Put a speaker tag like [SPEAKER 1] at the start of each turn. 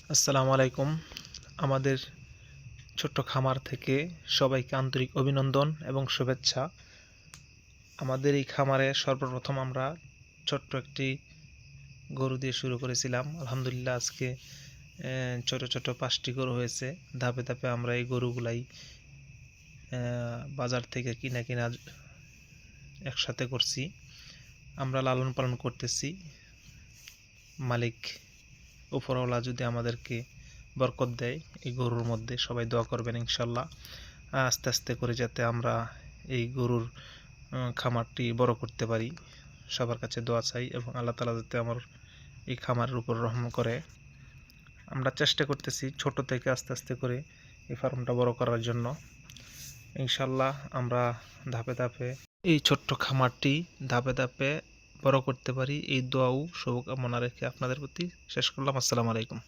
[SPEAKER 1] আসসালামু আলাইকুম। আমাদের ছোট্ট খামার থেকে সবাইকে আন্তরিক অভিনন্দন এবং শুভেচ্ছা। আমাদের এই খামারে সর্বপ্রথম আমরা ছোট্ট একটি গরু দিয়ে শুরু করেছিলাম। আলহামদুলিল্লাহ আজকে ছোট ছোট 5টি গরু হয়েছে। ধাপে ধাপে আমরা এই গরুগুলাই বাজার থেকে কিনা একসাথে করছি। আমরা লালন পালন করতেছি। মালিক উপরওয়ালা যদি আমাদেরকে বরকত দেয় এই গরুর মধ্যে, সবাই দোয়া করবেন ইনশাল্লাহ। আস্তে আস্তে করে যাতে আমরা এই গরুর খামারটি বড় করতে পারি, সবার কাছে দোয়া চাই এবং আল্লাহ তাআলা যাতে আমার এই খামারের উপর রহম করে। আমরা চেষ্টা করতেছি ছোট থেকে আস্তে আস্তে করে এই ফার্মটা বড় করার জন্য। ইনশাল্লাহ আমরা ধাপে ধাপে এই ছোট্ট খামারটি ধাপে ধাপে বড় করতে পারি, এই দোয়াও শুভকামনা রেখে আপনাদের প্রতি শেষ করলাম। আসসালামু আলাইকুম।